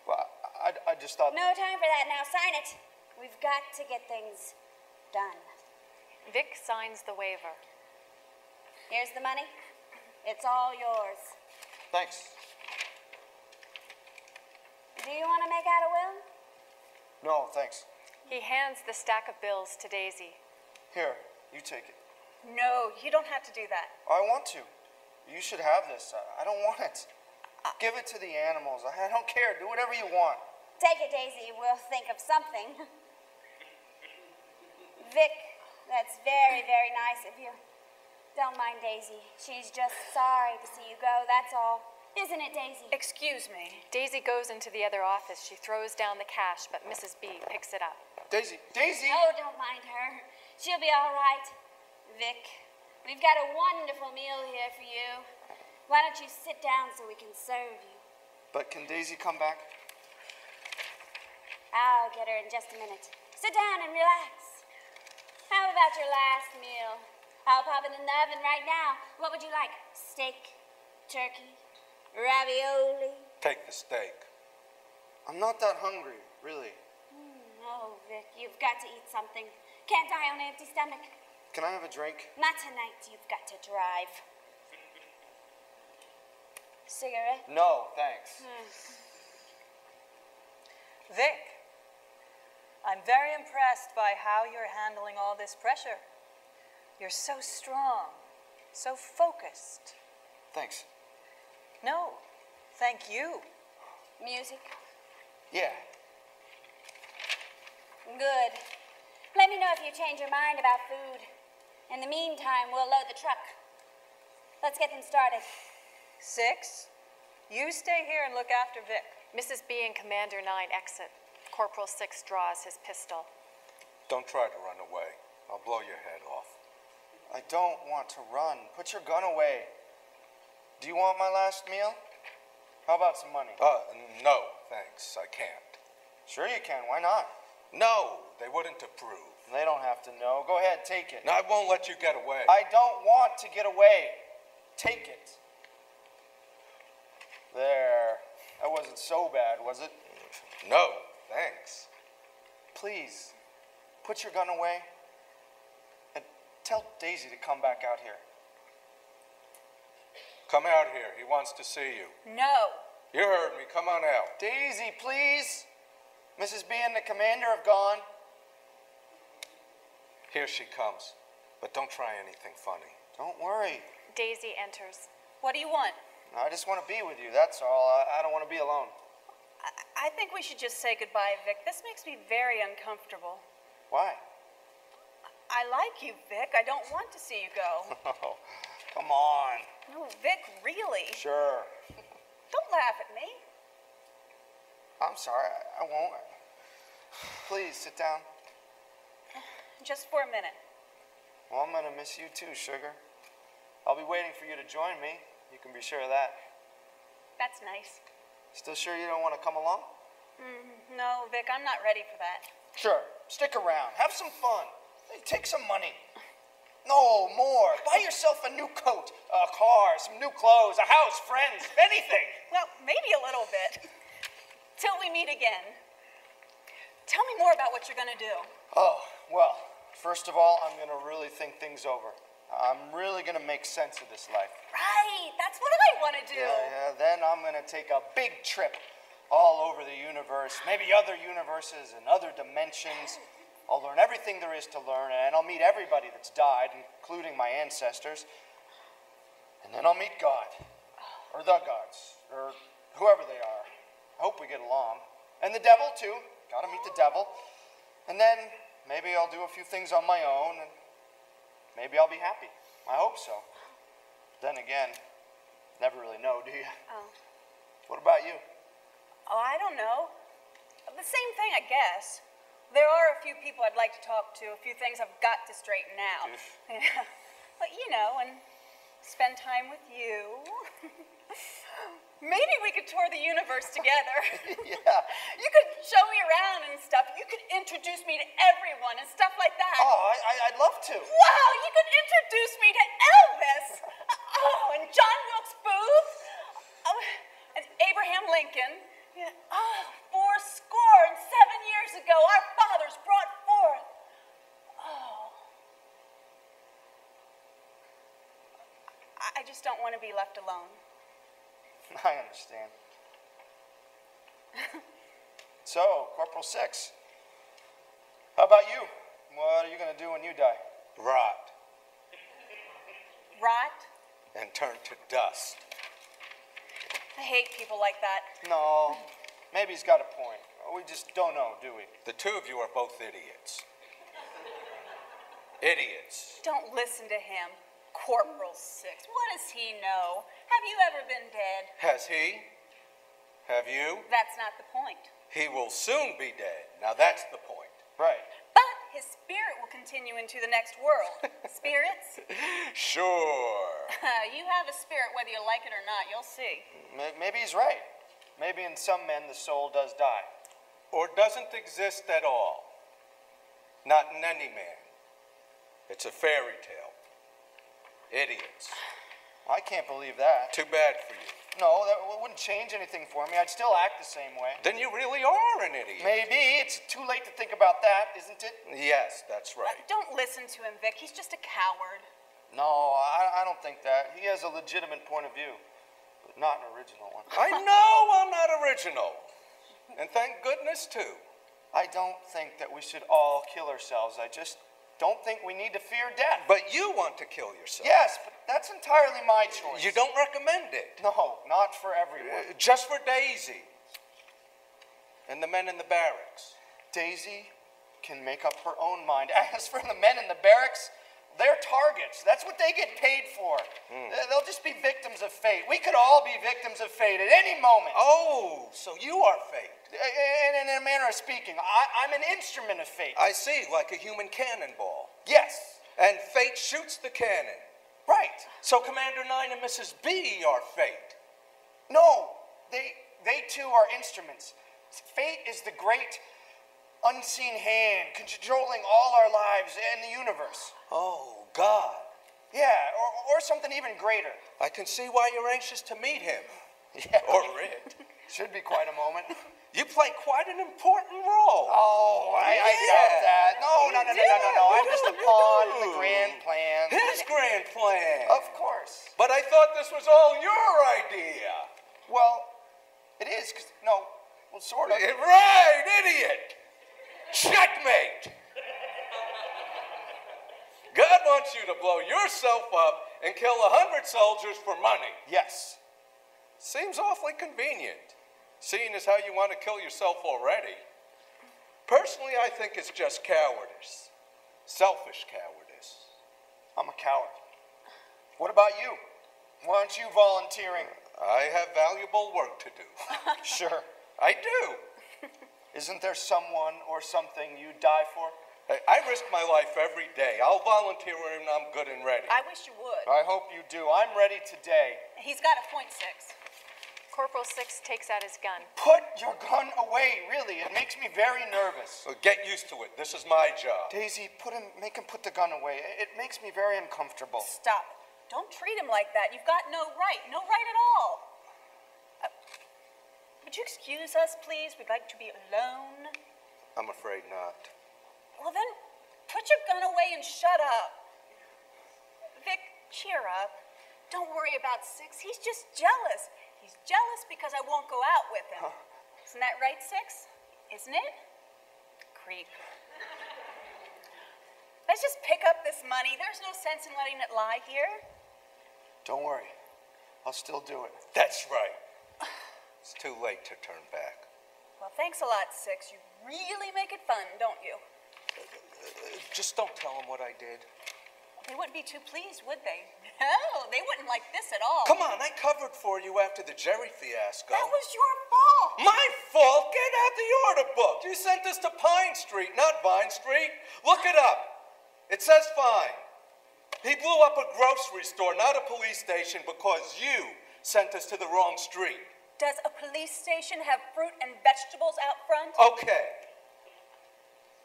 S3: Well, I just thought...
S6: No time for that now. Sign it. We've got to get things done.
S2: Vic signs the waiver.
S6: Here's the money. It's all yours.
S3: Thanks.
S6: Do you want to make out a will?
S3: No, thanks.
S2: He hands the stack of bills to Daisy.
S3: Here, you take it.
S4: No, you don't have to do that.
S3: I want to. You should have this. I don't want it. Give it to the animals. I don't care. Do whatever you want.
S6: Take it, Daisy. We'll think of something. Vic, that's very, very nice of you. Don't mind Daisy. She's just sorry to see you go, that's all. Isn't it, Daisy?
S4: Excuse me.
S2: Daisy goes into the other office. She throws down the cash, but Mrs. B picks it up.
S3: Daisy! Daisy!
S6: Oh, don't mind her. She'll be all right. Vic, we've got a wonderful meal here for you. Why don't you sit down so we can serve you?
S3: But can Daisy come back?
S6: I'll get her in just a minute. Sit down and relax. How about your last meal? I'll pop it in the oven right now. What would you like? Steak? Turkey? Ravioli?
S5: Take the steak.
S3: I'm not that hungry, really.
S6: Oh, Vic, you've got to eat something. Can't die on an empty stomach.
S3: Can I have a drink?
S6: Not tonight. You've got to drive. Cigarette?
S3: No, thanks.
S7: Vic, I'm very impressed by how you're handling all this pressure. You're so strong, so focused.
S3: Thanks.
S7: No, thank you.
S6: Music?
S3: Yeah.
S6: Good. Let me know if you change your mind about food. In the meantime, we'll load the truck. Let's get them started.
S7: 6, you stay here and look after Vic.
S2: Mrs. B and Commander 9 exit. Corporal 6 draws his pistol.
S5: Don't try to run away. I'll blow your head off.
S3: I don't want to run. Put your gun away. Do you want my last meal? How about some money?
S5: No, thanks. I can't.
S3: Sure you can. Why not?
S5: No, they wouldn't approve.
S3: They don't have to know. Go ahead, take it.
S5: No, I won't let you get away.
S3: I don't want to get away. Take it. There. That wasn't so bad, was it?
S5: No, thanks.
S3: Please, put your gun away. And tell Daisy to come back out here.
S5: Come out here. He wants to see you.
S4: No.
S5: You heard me. Come on out.
S3: Daisy, please. Mrs. B and the commander have gone.
S5: Here she comes. But don't try anything funny.
S3: Don't worry.
S2: Daisy enters.
S4: What do you want?
S3: I just want to be with you, that's all. I don't want to be alone.
S4: I think we should just say goodbye, Vic. This makes me very uncomfortable.
S3: Why?
S4: I like you, Vic. I don't want to see you go.
S3: Oh, come on.
S4: No, Vic, really.
S3: Sure.
S4: Don't laugh at me.
S3: I'm sorry, I won't. Please, sit down.
S4: Just for a minute.
S3: Well, I'm going to miss you too, sugar. I'll be waiting for you to join me. You can be sure of that.
S4: That's nice.
S3: Still sure you don't want to come along?
S4: No, Vic, I'm not ready for that.
S3: Sure. Stick around. Have some fun. Hey, take some money. No, more. Buy yourself a new coat, a car, some new clothes, a house, friends, anything.
S4: Well, maybe a little bit. Till we meet again. Tell me more about what you're going to do.
S3: Oh, well, first of all, I'm going to really think things over. I'm really going to make sense of this life.
S4: Right, that's what I want to do.
S3: Yeah, then I'm going to take a big trip all over the universe, maybe other universes and other dimensions. I'll learn everything there is to learn, and I'll meet everybody that's died, including my ancestors. And then I'll meet God, or the gods, or whoever they are. I hope we get along. And the devil, too. Gotta meet the devil. And then maybe I'll do a few things on my own, and maybe I'll be happy. I hope so. Then again, never really know, do you?
S4: Oh.
S3: What about you?
S4: Oh, I don't know. The same thing, I guess. There are a few people I'd like to talk to, a few things I've got to straighten out. Yeah. But, you know, and spend time with you. Maybe we could tour the universe together.
S3: Yeah.
S4: You could show me around and stuff. You could introduce me to everyone and stuff like that.
S3: Oh, I'd love to.
S4: Wow, you could introduce me to Elvis. Oh, and John Wilkes Booth. Oh, and Abraham Lincoln. Yeah. Oh, 407 years ago, our fathers brought forth. Oh. I just don't want to be left alone.
S3: I understand. So, Corporal 6, how about you? What are you going to do when you die?
S5: Rot
S4: Rot?
S5: and turn to dust.
S4: I hate people like that.
S3: No, maybe he's got a point. We just don't know, do we?
S5: The two of you are both idiots. Idiots.
S4: Don't listen to him. Corporal 6. What does he know? Have you ever been dead?
S5: Has he? Have you?
S4: That's not the point.
S5: He will soon be dead. Now that's the point.
S3: Right.
S4: But his spirit will continue into the next world. Spirits?
S5: Sure.
S4: You have a spirit whether you like it or not. You'll see.
S3: Maybe he's right. Maybe in some men the soul does die.
S5: or doesn't exist at all. Not in any man. It's a fairy tale. Idiots.
S3: I can't believe that.
S5: Too bad for you.
S3: No, that wouldn't change anything for me. I'd still act the same way.
S5: Then you really are an idiot.
S3: Maybe. It's too late to think about that, isn't it?
S5: Yes, that's right.
S4: Don't listen to him, Vic. He's just a coward.
S3: No, I don't think that. He has a legitimate point of view, but not an original one.
S5: I know I'm not original. And thank goodness, too.
S3: I don't think that we should all kill ourselves. I just don't think we need to fear death.
S5: But you want to kill yourself.
S3: Yes, but that's entirely my choice.
S5: You don't recommend it.
S3: No, not for everyone.
S5: Just for Daisy. And the men in the barracks.
S3: Daisy can make up her own mind. As for the men in the barracks, they're targets. That's what they get paid for. They'll just be victims of fate. We could all be victims of fate at any moment.
S5: Oh, so you are fate.
S3: In a manner of speaking, I'm an instrument of fate.
S5: I see, like a human cannonball.
S3: Yes.
S5: And fate shoots the cannon.
S3: Right.
S5: So Commander 9 and Mrs. B are fate.
S3: No, they too are instruments. Fate is the great unseen hand controlling all our lives and the universe.
S5: Oh, God.
S3: Yeah, or something even greater.
S5: I can see why you're anxious to meet him.
S3: Yeah.
S5: Or it.
S3: Should be quite a moment.
S5: You play quite an important role.
S3: Oh, I doubt that. No. I'm just a pawn in the grand plan.
S5: His grand plan.
S3: Of course.
S5: But I thought this was all your idea.
S3: Well, it is, sort of.
S5: Right, idiot. Checkmate. God wants you to blow yourself up and kill 100 soldiers for money.
S3: Yes.
S5: Seems awfully convenient, seeing as how you want to kill yourself already. Personally, I think it's just cowardice. Selfish cowardice.
S3: I'm a coward. What about you? Why aren't you volunteering?
S5: I have valuable work to do.
S3: Sure.
S5: I do.
S3: Isn't there someone or something you'd die for?
S5: I risk my life every day. I'll volunteer when I'm good and ready.
S4: I wish you would.
S3: I hope you do. I'm ready today.
S4: He's got a .6.
S2: Corporal 6 takes out his gun.
S3: Put your gun away, really. It makes me very nervous.
S5: Get used to it. This is my job.
S3: Daisy, make him put the gun away. It makes me very uncomfortable.
S4: Stop. Don't treat him like that. You've got no right at all. Would you excuse us, please? We'd like to be alone.
S5: I'm afraid not.
S4: Well, then, put your gun away and shut up. Vic, cheer up. Don't worry about 6. He's just jealous. He's jealous because I won't go out with him. Isn't that right, 6? Isn't it? Creep. Let's just pick up this money. There's no sense in letting it lie here.
S3: Don't worry. I'll still do it.
S5: That's right. It's too late to turn back.
S4: Well, thanks a lot, 6. You really make it fun, don't you?
S5: Just don't tell him what I did.
S4: They wouldn't be too pleased, would they? No, they wouldn't like this at all.
S5: Come on, I covered for you after the Jerry fiasco.
S4: That was your fault.
S5: My fault? Get out the order book. You sent us to Pine Street, not Vine Street. Look it up. It says fine. He blew up a grocery store, not a police station, because you sent us to the wrong street.
S4: Does a police station have fruit and vegetables out front?
S5: Okay.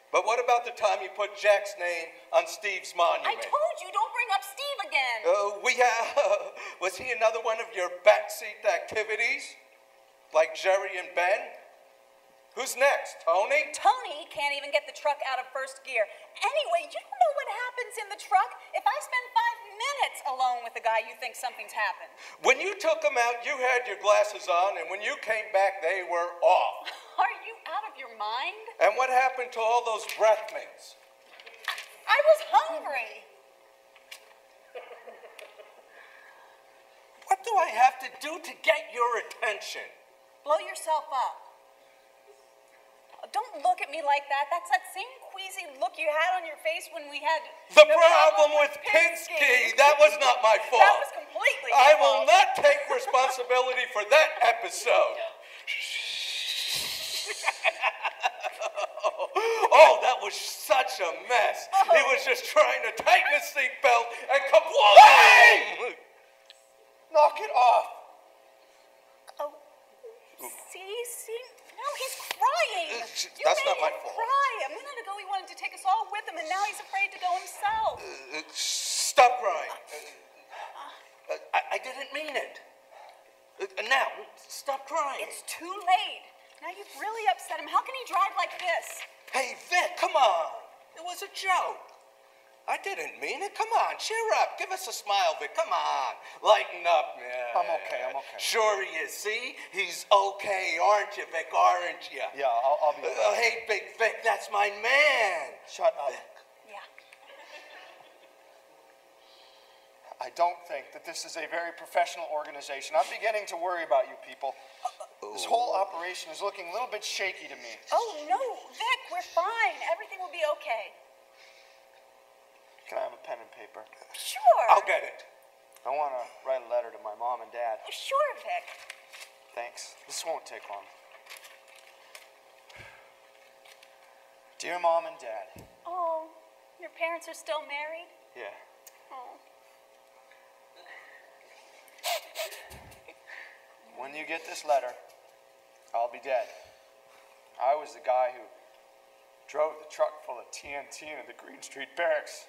S5: But what about the time you put Jack's name on Steve's monument?
S4: I told you, don't bring up Steve again.
S5: Was he another one of your backseat activities? Like Jerry and Ben? Who's next, Tony?
S4: Tony can't even get the truck out of first gear. Anyway, you don't know what happens in the truck. If I spend 5 minutes alone with a guy, you think something's happened.
S5: When you took him out, you had your glasses on, and when you came back, they were off.
S4: Are you out of your mind?
S5: And what happened to all those breath mints?
S4: I was hungry.
S5: What do I have to do to get your attention?
S4: Blow yourself up. Don't look at me like that. That's that same queasy look you had on your face when we had
S5: the problem with Pinsky. That was not my fault.
S4: That was completely
S5: I
S4: your
S5: will
S4: fault.
S5: not take responsibility for that episode. Oh, that was such a mess. He was just trying to tighten his seatbelt and kablam!
S3: Knock it off.
S4: Oh, see? Now he's crying.
S5: That's not my fault.
S7: Cry. A minute ago he wanted to take us all with him, and now he's afraid to go himself.
S5: Stop crying. I didn't mean it. Now, stop crying.
S7: It's too late. Now you've really upset him. How can he drive like this?
S5: Hey, Vic, come on. It was a joke. I didn't mean it. Come on, cheer up. Give us a smile, Vic. Come on. Lighten up, man.
S3: I'm okay.
S5: Sure he is. See? He's okay, aren't you, Vic? Aren't you?
S3: Yeah, I'll be okay.
S5: Hey, Big Vic, that's my man.
S3: Shut up.
S5: Vic.
S7: Yeah.
S3: I don't think that this is a very professional organization. I'm beginning to worry about you people. This whole operation is looking a little bit shaky to me.
S7: Oh, no, Vic, we're fine. Everything will be okay.
S3: Can I have a pen and paper?
S7: Sure.
S5: I'll get it.
S3: I want to write a letter to my mom and dad.
S7: Sure, Vic.
S3: Thanks. This won't take long. Dear Mom and Dad.
S7: Oh, your parents are still married?
S3: Yeah.
S7: Oh.
S3: When you get this letter, I'll be dead. I was the guy who drove the truck full of TNT into the Green Street Barracks.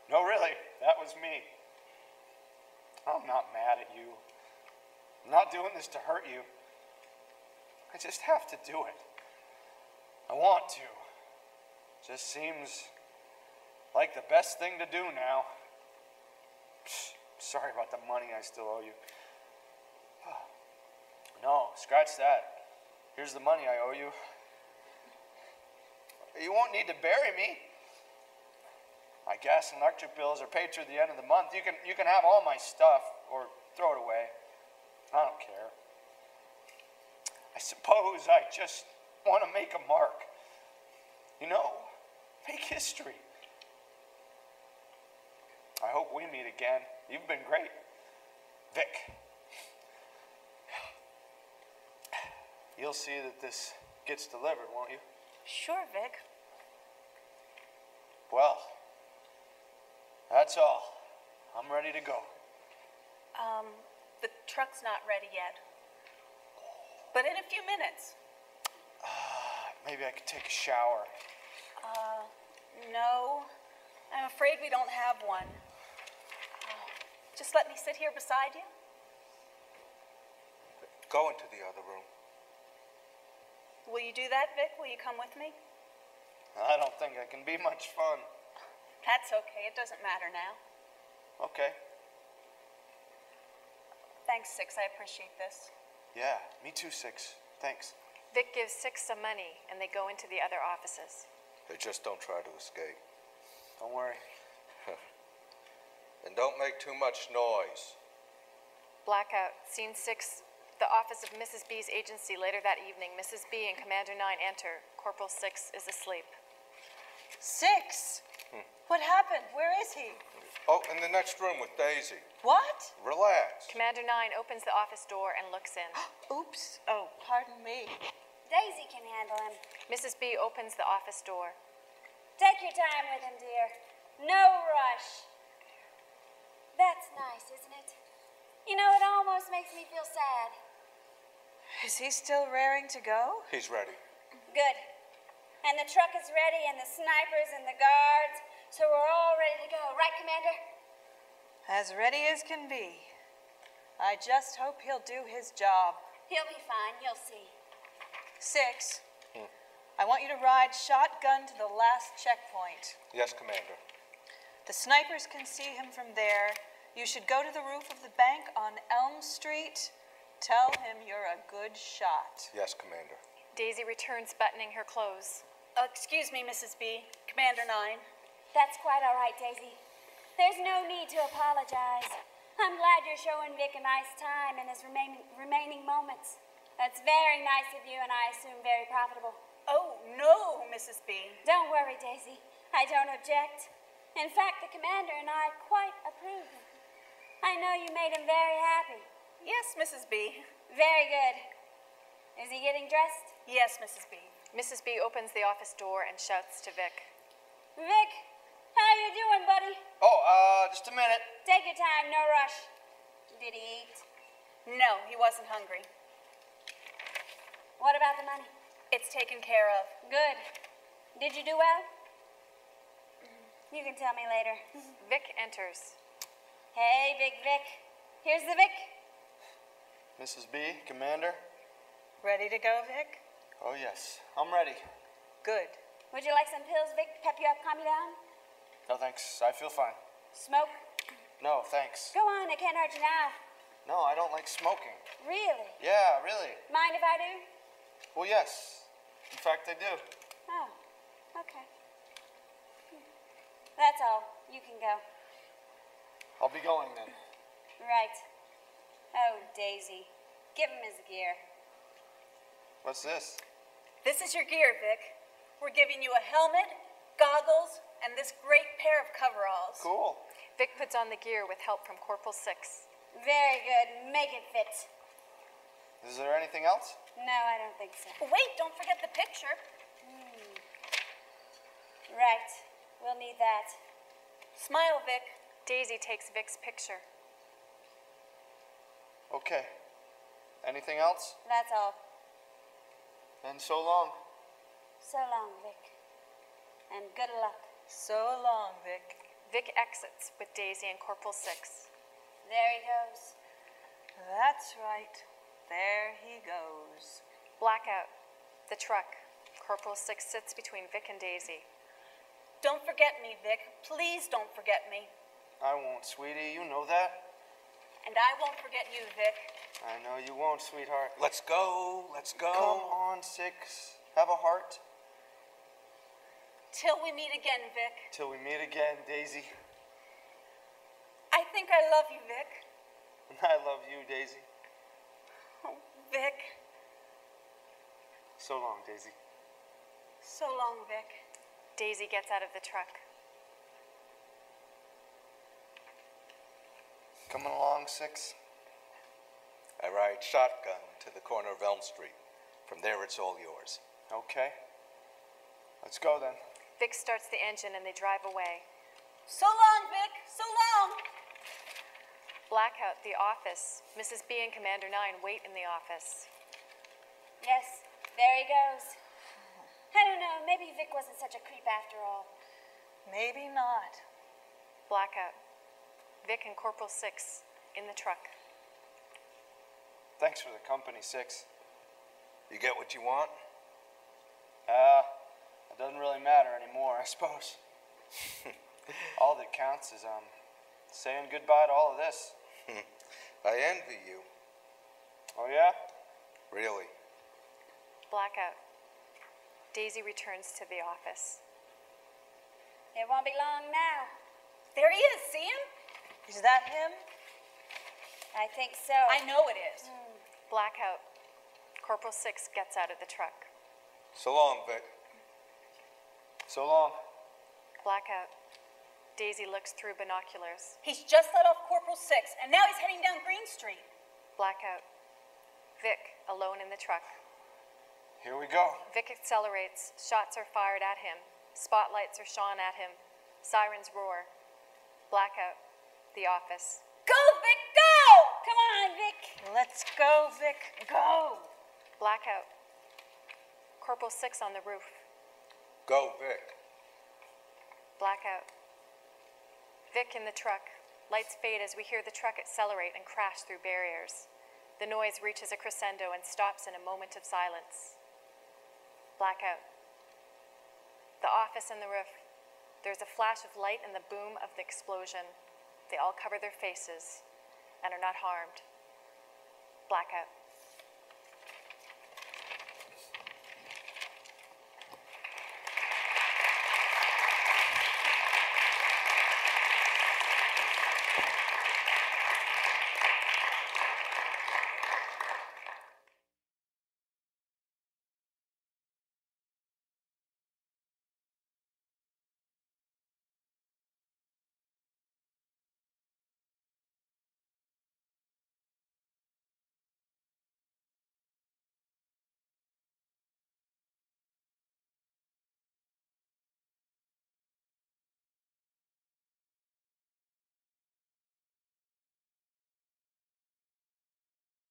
S3: No, really, that was me. I'm not mad at you. I'm not doing this to hurt you. I just have to do it. I want to. Just seems like the best thing to do now. Sorry about the money I still owe you. No, scratch that. Here's the money I owe you. You won't need to bury me. My gas and electric bills are paid through the end of the month. You can have all my stuff or throw it away. I don't care. I suppose I just want to make a mark. You know, make history. I hope we meet again. You've been great. Vic. You'll see that this gets delivered, won't you?
S7: Sure, Vic.
S3: Well, that's all. I'm ready to go.
S7: The truck's not ready yet. But in a few minutes.
S3: Maybe I could take a shower.
S7: No. I'm afraid we don't have one. Just let me sit here beside you.
S5: Go into the other room.
S7: Will you do that, Vic? Will you come with me?
S3: I don't think I can be much fun.
S7: That's okay. It doesn't matter now.
S3: Okay.
S7: Thanks, Six. I appreciate this.
S3: Yeah, me too, Six. Thanks.
S2: Vic gives Six some money, and they go into the other offices.
S5: They just don't try to escape.
S3: Don't worry.
S5: And don't make too much noise.
S2: Blackout. Scene 6. The office of Mrs. B's agency later that evening. Mrs. B and Commander 9 enter. Corporal 6 is asleep.
S7: Six? What happened? Where is he?
S5: Oh, in the next room with Daisy.
S7: What?
S5: Relax.
S2: Commander 9 opens the office door and looks in.
S7: Oops. Oh, pardon me.
S6: Daisy can handle him.
S2: Mrs. B opens the office door.
S6: Take your time with him, dear. No rush. That's nice, isn't it? You know, it almost makes me feel sad.
S7: Is he still raring to go?
S5: He's ready.
S6: Good. And the truck is ready, and the snipers and the guards, so we're all ready to go. Right, Commander?
S7: As ready as can be. I just hope he'll do his job.
S6: He'll be fine. You'll see.
S7: Six. I want you to ride shotgun to the last checkpoint.
S5: Yes, Commander.
S7: The snipers can see him from there. You should go to the roof of the bank on Elm Street. Tell him you're a good shot.
S5: Yes, Commander.
S2: Daisy returns buttoning her clothes.
S7: Excuse me, Mrs. B. Commander 9.
S6: That's quite all right, Daisy. There's no need to apologize. I'm glad you're showing Vic a nice time in his remaining moments. That's very nice of you, and I assume very profitable.
S7: Oh, no, Mrs. B.
S6: Don't worry, Daisy. I don't object. In fact, the commander and I quite approve. I know you made him very happy.
S7: Yes, Mrs. B.
S6: Very good. Is he getting dressed?
S7: Yes, Mrs. B.
S2: Mrs. B opens the office door and shouts to Vic.
S6: Vic, how you doing, buddy?
S3: Oh, just a minute.
S6: Take your time, no rush. Did he eat?
S7: No, he wasn't hungry.
S6: What about the money?
S4: It's taken care of.
S6: Good. Did you do well? You can tell me later.
S2: Vic enters.
S6: Hey, Big Vic. Here's the Vic.
S3: Mrs. B, Commander?
S7: Ready to go, Vic?
S3: Oh, yes. I'm ready.
S7: Good.
S6: Would you like some pills, Vic, to pep you up, calm you down?
S3: No, thanks. I feel fine.
S6: Smoke?
S3: No, thanks.
S6: Go on, it can't hurt you now.
S3: No, I don't like smoking.
S6: Really?
S3: Yeah, really.
S6: Mind if I do?
S3: Well, yes. In fact, I do.
S6: Oh, okay. That's all. You can go.
S3: I'll be going then.
S6: Right. Oh, Daisy. Give him his gear.
S3: What's this?
S4: This is your gear, Vic. We're giving you a helmet, goggles, and this great pair of coveralls.
S3: Cool.
S2: Vic puts on the gear with help from Corporal 6.
S6: Very good. Make it fit.
S3: Is there anything else?
S6: No, I don't think so.
S4: Wait, don't forget the picture.
S6: Right. We'll need that.
S4: Smile, Vic.
S2: Daisy takes Vic's picture.
S3: Okay. Anything else?
S6: That's all.
S3: Then so long.
S6: So long, Vic. And good luck.
S7: So long, Vic.
S2: Vic exits with Daisy and Corporal 6.
S6: There he goes.
S7: That's right. There he goes.
S2: Blackout. The truck. Corporal 6 sits between Vic and Daisy.
S4: Don't forget me, Vic. Please don't forget me.
S3: I won't, sweetie. You know that.
S4: And I won't forget you, Vic.
S3: I know you won't, sweetheart.
S5: Let's go. Let's go.
S3: Come on, 6. Have a heart.
S4: Till we meet again, Vic.
S3: Till we meet again, Daisy.
S4: I think I love you, Vic.
S3: And I love you, Daisy.
S4: Oh, Vic.
S3: So long, Daisy.
S4: So long, Vic.
S2: Daisy gets out of the truck.
S3: Coming along, 6.
S5: I ride shotgun to the corner of Elm Street. From there, it's all yours.
S3: Okay. Let's go then.
S2: Vic starts the engine and they drive away.
S4: So long, Vic. So long.
S2: Blackout, the office. Mrs. B and Commander 9 wait in the office.
S6: Yes, there he goes. I don't know, maybe Vic wasn't such a creep after all.
S7: Maybe not.
S2: Blackout. Vic and Corporal 6 in the truck.
S3: Thanks for the company, 6.
S5: You get what you want?
S3: It doesn't really matter anymore, I suppose. All that counts is, saying goodbye to all of this.
S5: I envy you.
S3: Oh, yeah?
S5: Really.
S2: Blackout. Daisy returns to the office.
S6: It won't be long now.
S4: There he is. See him?
S7: Is that him?
S6: I think so.
S4: I know it is.
S2: Blackout. Corporal 6 gets out of the truck.
S5: So long, Vic.
S3: So long.
S2: Blackout. Daisy looks through binoculars.
S4: He's just let off Corporal 6, and now he's heading down Green Street.
S2: Blackout. Vic, alone in the truck.
S3: Here we go.
S2: Vic accelerates. Shots are fired at him. Spotlights are shone at him. Sirens roar. Blackout. The office.
S4: Go, Vic, go!
S6: Come on, Vic.
S7: Let's go, Vic. Go.
S2: Blackout. Corporal 6 on the roof.
S5: Go, Vic.
S2: Blackout. Vic in the truck. Lights fade as we hear the truck accelerate and crash through barriers. The noise reaches a crescendo and stops in a moment of silence. Blackout. The office and the roof. There's a flash of light and the boom of the explosion. They all cover their faces and are not harmed. Blackout.